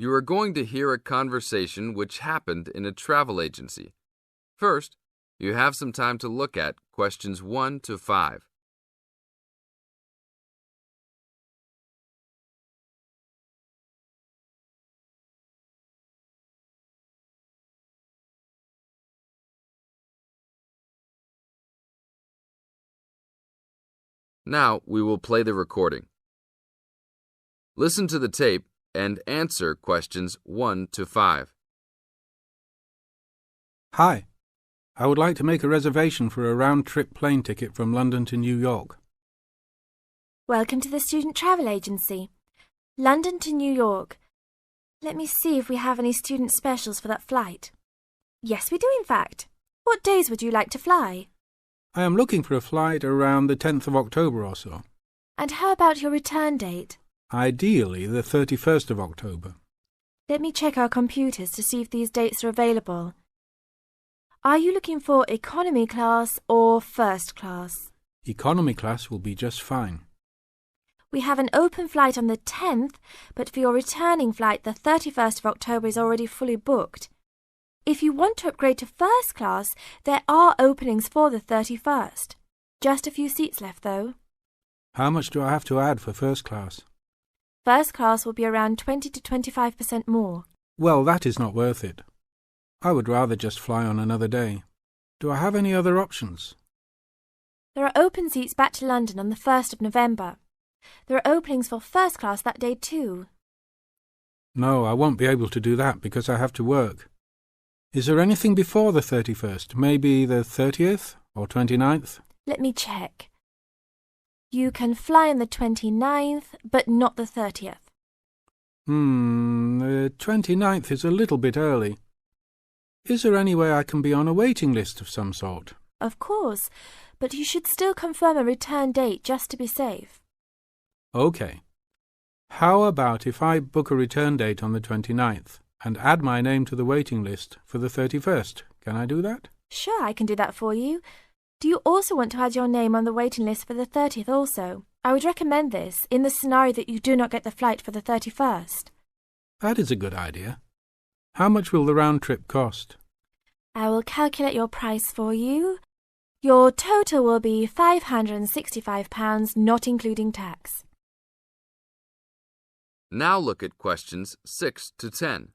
You are going to hear a conversation which happened in a travel agency. First, you have some time to look at questions 1 to 5. Now we will play the recording. Listen to the tape and answer questions 1 to 5. Hi, I would like to make a reservation for a round-trip plane ticket from London to New York. Welcome to the Student Travel Agency. London to New York. Let me see if we have any student specials for that flight. Yes, we do in fact. What days would you like to fly? I am looking for a flight around the 10th of October or so. And how about your return date? Ideally, the 31st of October. Let me check our computers to see if these dates are available. Are you looking for economy class or first class? Economy class will be just fine. We have an open flight on the 10th, but for your returning flight, the 31st of October is already fully booked. If you want to upgrade to first class, there are openings for the 31st. Just a few seats left, though. How much do I have to add for first class? First class will be around 20 to 25% more. Well, that is not worth it. I would rather just fly on another day. Do I have any other options? There are open seats back to London on the 1st of November. There are openings for first class that day too. No, I won't be able to do that because I have to work. Is there anything before the 31st? Maybe the 30th or 29th? Let me check. You can fly on the 29th, but not the 30th. The 29th is a little bit early. Is there any way I can be on a waiting list of some sort? Of course, but you should still confirm a return date just to be safe. OK. How about if I book a return date on the 29th and add my name to the waiting list for the 31st? Can I do that? Sure, I can do that for you. Do you also want to add your name on the waiting list for the 30th also? I would recommend this in the scenario that you do not get the flight for the 31st. That is a good idea. How much will the round trip cost? I will calculate your price for you. Your total will be £565, not including tax. Now look at questions 6 to 10.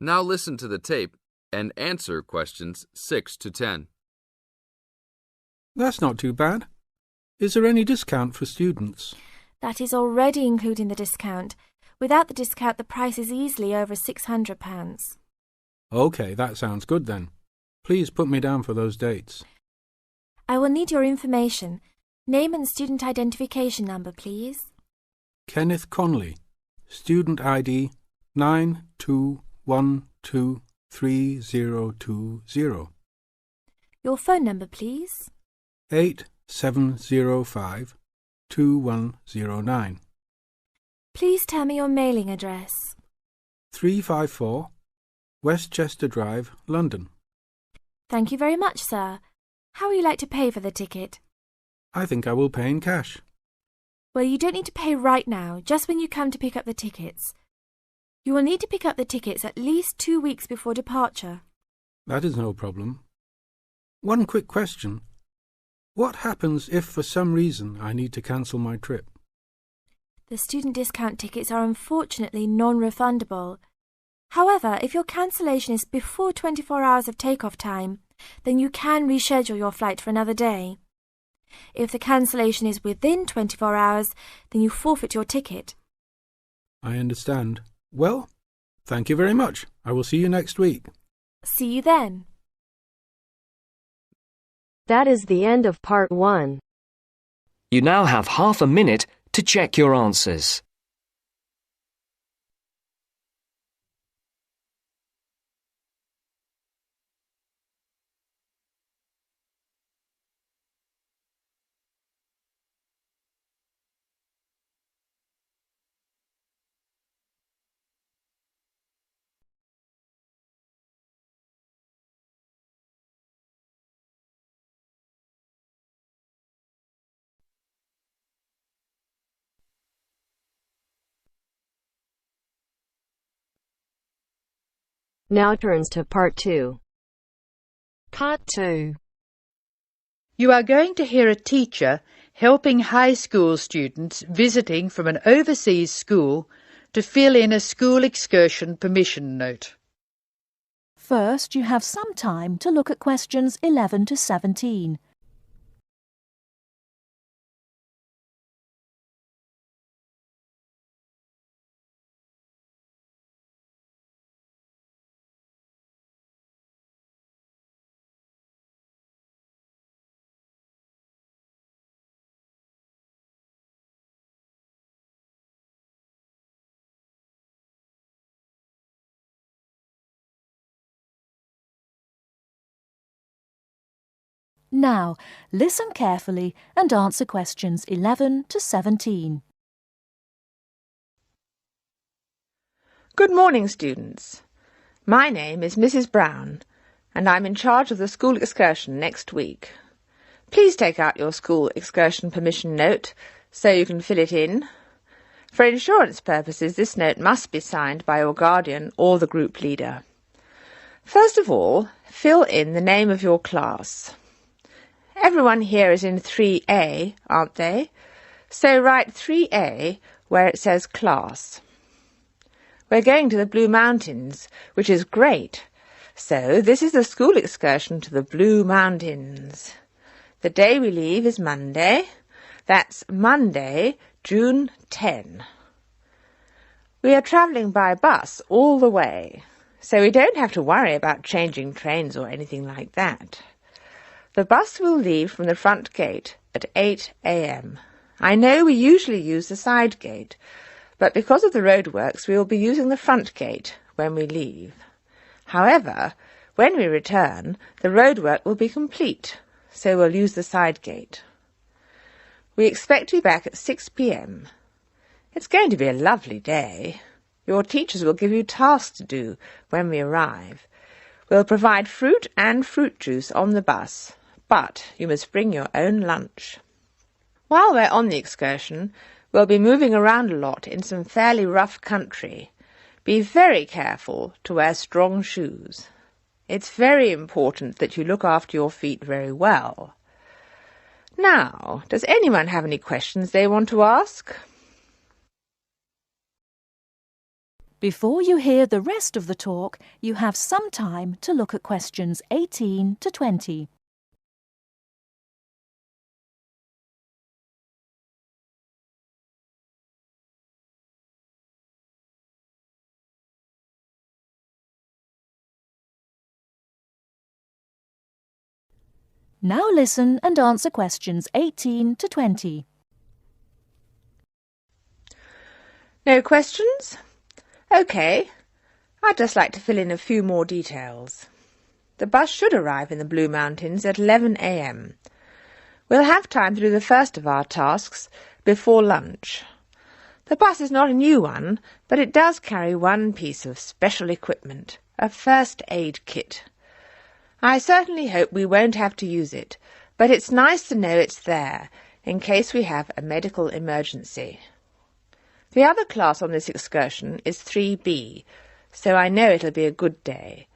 Now listen to the tape and answer questions 6 to 10. That's not too bad. Is there any discount for students? That is already including the discount. Without the discount, the price is easily over £600. OK, that sounds good then. Please put me down for those dates. I will need your information. Name and student identification number, please. Kenneth Conley, student ID 921232020. Your phone number, please. 87052109. Please tell me your mailing address. 354 Westchester Drive, London. Thank you very much, sir. How would you like to pay for the ticket? I think I will pay in cash. Well, you don't need to pay right now, just when you come to pick up the tickets. You will need to pick up the tickets at least 2 weeks before departure. That is no problem. One quick question. What happens if for some reason I need to cancel my trip? The student discount tickets are unfortunately non-refundable. However, if your cancellation is before 24 hours of takeoff time, then you can reschedule your flight for another day. If the cancellation is within 24 hours, then you forfeit your ticket. I understand. Well, thank you very much. I will see you next week. See you then. That is the end of part 1. You now have half a minute to check your answers. Now turns to Part 2. Part 2. You are going to hear a teacher helping high school students visiting from an overseas school to fill in a school excursion permission note. First, you have some time to look at questions 11 to 17. Now, listen carefully and answer questions 11 to 17. Good morning, students. My name is Mrs. Brown, and I'm in charge of the school excursion next week. Please take out your school excursion permission note so you can fill it in. For insurance purposes, this note must be signed by your guardian or the group leader. First of all, fill in the name of your class. Everyone here is in 3A, aren't they? So write 3A where it says class. We're going to the Blue Mountains, which is great. So this is the school excursion to the Blue Mountains. The day we leave is Monday. That's Monday, June 10. We are travelling by bus all the way, so we don't have to worry about changing trains or anything like that. The bus will leave from the front gate at 8 a.m. I know we usually use the side gate, but because of the roadworks we will be using the front gate when we leave. However, when we return, the roadwork will be complete, so we'll use the side gate. We expect to be back at 6 p.m. It's going to be a lovely day. Your teachers will give you tasks to do when we arrive. We'll provide fruit and fruit juice on the bus, but you must bring your own lunch. While we're on the excursion, we'll be moving around a lot in some fairly rough country. Be very careful to wear strong shoes. It's very important that you look after your feet very well. Now, does anyone have any questions they want to ask? Before you hear the rest of the talk, you have some time to look at questions 18 to 20. Now listen and answer questions 18 to 20. No questions? OK. I'd just like to fill in a few more details. The bus should arrive in the Blue Mountains at 11 a.m. We'll have time to do the first of our tasks before lunch. The bus is not a new one, but it does carry one piece of special equipment, a first aid kit. I certainly hope we won't have to use it, but it's nice to know it's there, in case we have a medical emergency. The other class on this excursion is 3B, so I know it'll be a good day.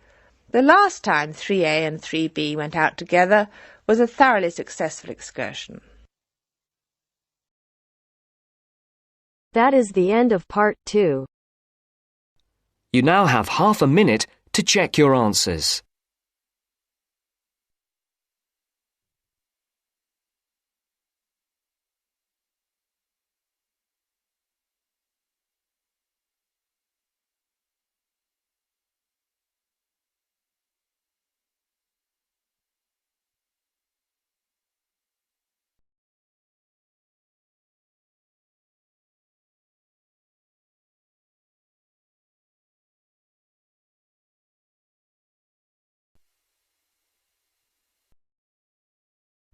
The last time 3A and 3B went out together was a thoroughly successful excursion. That is the end of Part 2. You now have half a minute to check your answers.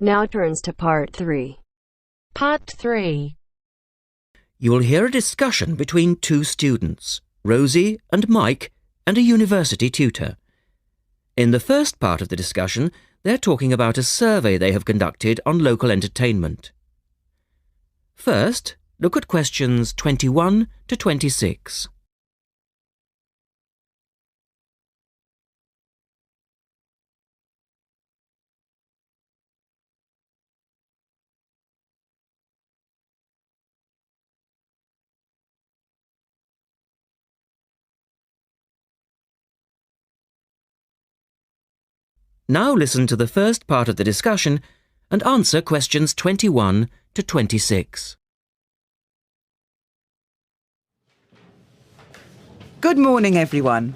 Now turns to part 3. Part 3. You'll hear a discussion between two students, Rosie and Mike, and a university tutor. In the first part of the discussion, they're talking about a survey they have conducted on local entertainment. First, look at questions 21 to 26. Now listen to the first part of the discussion and answer questions 21 to 26. Good morning, everyone.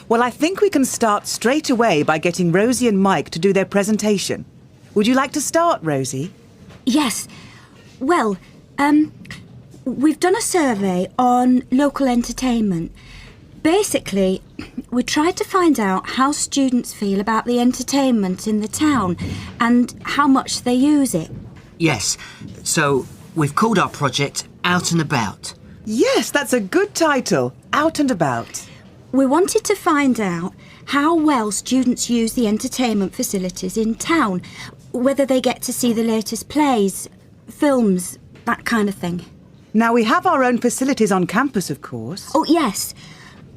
Well, I think we can start straight away by getting Rosie and Mike to do their presentation. Would you like to start, Rosie? Yes. Well, we've done a survey on local entertainment. Basically, we tried to find out how students feel about the entertainment in the town and how much they use it. Yes, so we've called our project Out and About. Yes, that's a good title, Out and About. We wanted to find out how well students use the entertainment facilities in town, whether they get to see the latest plays, films, that kind of thing. Now, we have our own facilities on campus, of course. Oh, yes.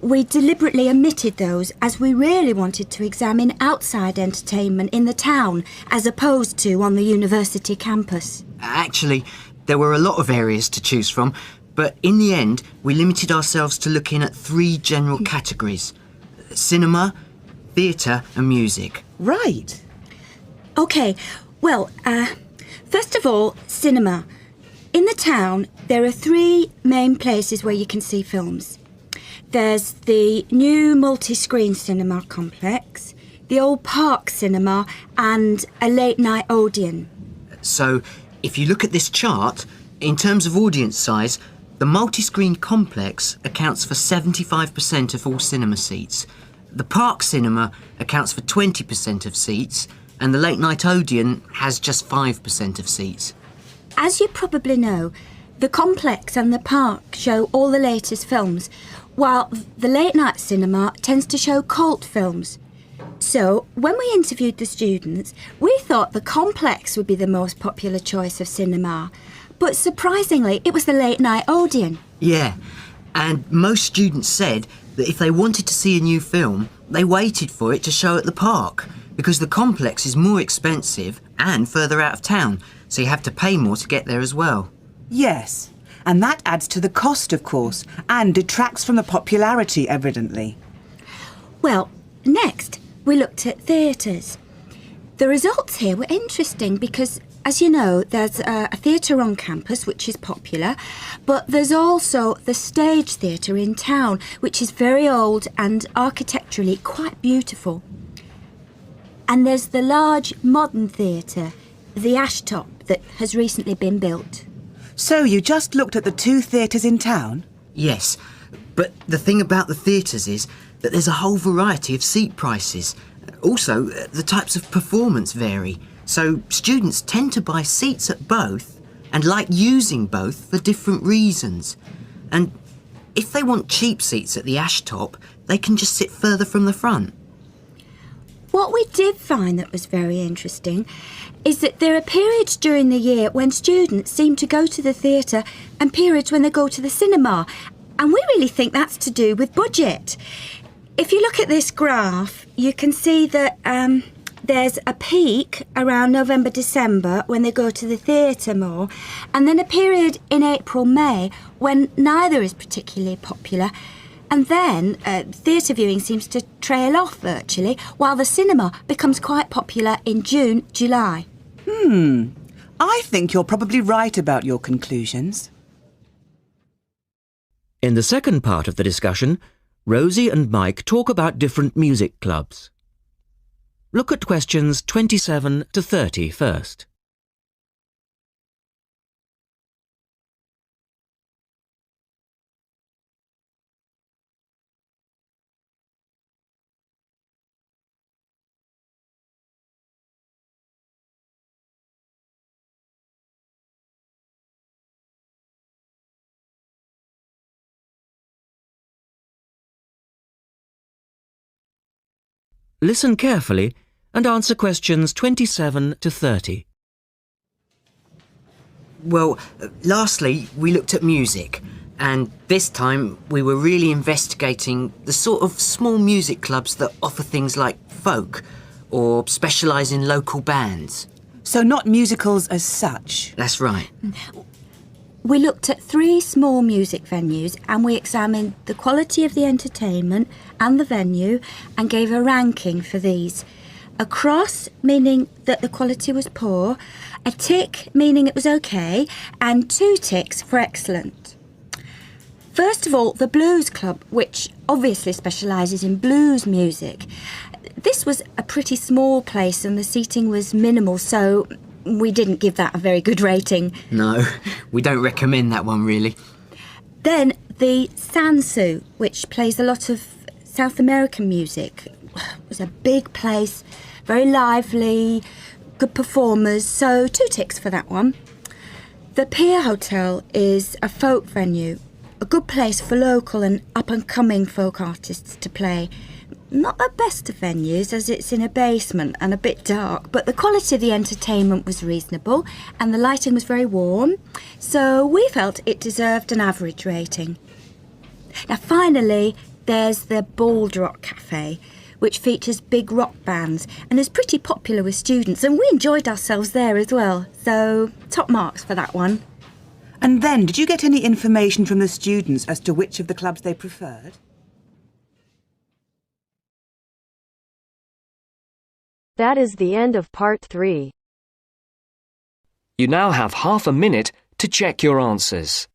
We deliberately omitted those as we really wanted to examine outside entertainment in the town as opposed to on the university campus. Actually, there were a lot of areas to choose from, but in the end, we limited ourselves to looking at 3 general categories: cinema, theatre and music. Right. OK, well, first of all, cinema. In the town, there are 3 main places where you can see films. There's the new multi-screen cinema complex, the old Park Cinema and a late-night Odeon. So, if you look at this chart, in terms of audience size, the multi-screen complex accounts for 75% of all cinema seats. The Park Cinema accounts for 20% of seats, and the late-night Odeon has just 5% of seats. As you probably know, the complex and the park show all the latest films, while the late-night cinema tends to show cult films. So, when we interviewed the students, we thought the complex would be the most popular choice of cinema. But surprisingly, it was the late-night Odeon. Yeah, and most students said that if they wanted to see a new film, they waited for it to show at the park, because the complex is more expensive and further out of town, so you have to pay more to get there as well. Yes, and that adds to the cost, of course, and detracts from the popularity, evidently. Well, next, we looked at theatres. The results here were interesting because, as you know, there's a theatre on campus which is popular, but there's also the Stage Theatre in town, which is very old and architecturally quite beautiful. And there's the large modern theatre, the Ashtop, that has recently been built. So you just looked at the 2 theatres in town? Yes, but the thing about the theatres is that there's a whole variety of seat prices. Also, the types of performance vary, so students tend to buy seats at both and like using both for different reasons. And if they want cheap seats at the Ashtop, they can just sit further from the front. What we did find that was very interesting is that there are periods during the year when students seem to go to the theatre and periods when they go to the cinema. And we really think that's to do with budget. If you look at this graph, you can see that there's a peak around November, December when they go to the theatre more, and then a period in April, May when neither is particularly popular. And then theatre viewing seems to trail off virtually, while the cinema becomes quite popular in June, July. I think you're probably right about your conclusions. In the second part of the discussion, Rosie and Mike talk about different music clubs. Look at questions 27 to 30 first. listen carefully and answer questions 27 to 30. Well, lastly, we looked at music, and this time we were really investigating the sort of small music clubs that offer things like folk or specialise in local bands. So not musicals as such? That's right. We looked at 3 small music venues and we examined the quality of the entertainment and the venue and gave a ranking for these. A cross, meaning that the quality was poor, a tick, meaning it was okay, and 2 ticks for excellent. First of all, the Blues Club, which obviously specialises in blues music. This was a pretty small place and the seating was minimal, so we didn't give that a very good rating. No, we don't recommend that one really. Then the Sansu, which plays a lot of South American music. It was a big place, very lively, good performers, so 2 ticks for that one. The Pier Hotel is a folk venue, a good place for local and up-and-coming folk artists to play. Not the best of venues as it's in a basement and a bit dark, but the quality of the entertainment was reasonable and the lighting was very warm, so we felt it deserved an average rating. Now finally, there's the Bald Rock Cafe, which features big rock bands and is pretty popular with students, and we enjoyed ourselves there as well, so top marks for that one. And then, did you get any information from the students as to which of the clubs they preferred? That is the end of part 3. You now have half a minute to check your answers.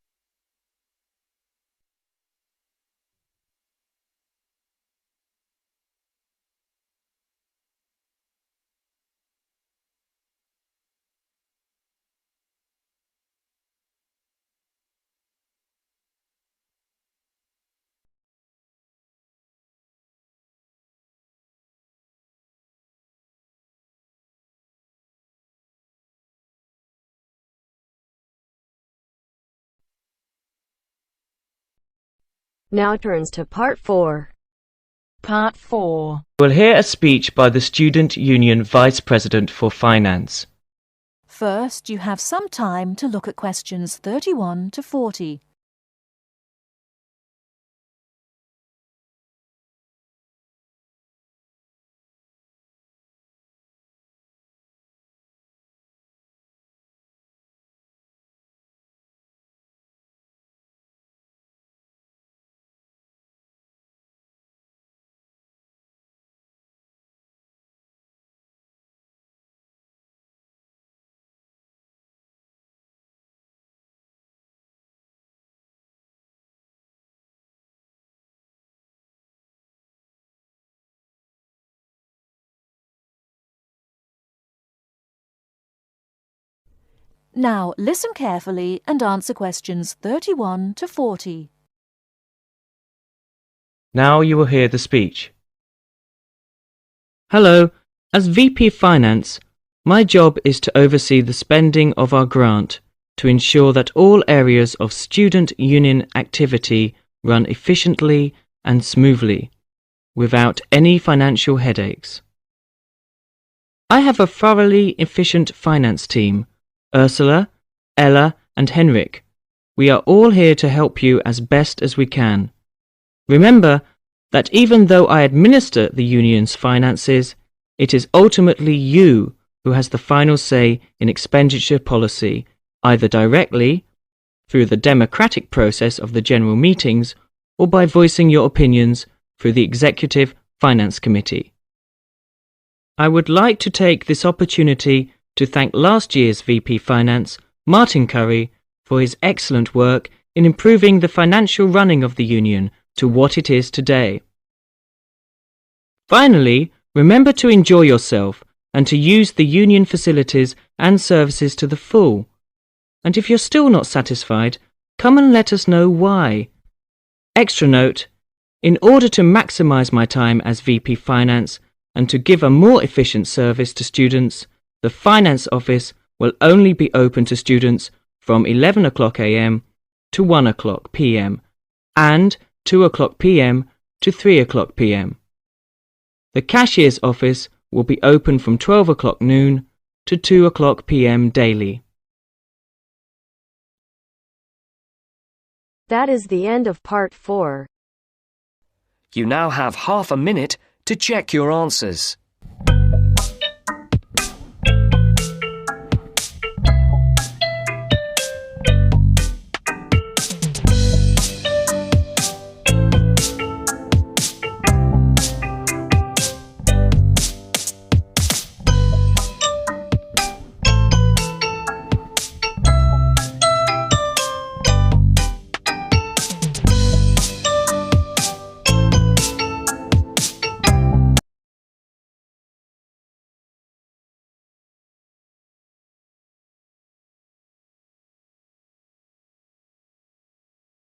Now turns to part 4. Part 4. We'll hear a speech by the Student Union Vice President for Finance. First, you have some time to look at questions 31 to 40. Now listen carefully and answer questions 31 to 40. Now you will hear the speech. Hello, as VP Finance, my job is to oversee the spending of our grant to ensure that all areas of student union activity run efficiently and smoothly, without any financial headaches. I have a thoroughly efficient finance team, Ursula, Ella and Henrik. We are all here to help you as best as we can. Remember that even though I administer the union's finances, it is ultimately you who has the final say in expenditure policy, either directly, through the democratic process of the general meetings, or by voicing your opinions through the Executive Finance Committee. I would like to take this opportunity to thank last year's VP Finance, Martin Curry, for his excellent work in improving the financial running of the union to what it is today. Finally, remember to enjoy yourself and to use the union facilities and services to the full. And if you're still not satisfied, come and let us know why. Extra note, in order to maximise my time as VP Finance and to give a more efficient service to students, the Finance Office will only be open to students from 11 o'clock a.m. to 1 o'clock p.m. and 2 o'clock p.m. to 3 o'clock p.m. The cashier's office will be open from 12 o'clock noon to 2 o'clock p.m. daily. That is the end of part 4. You now have half a minute to check your answers.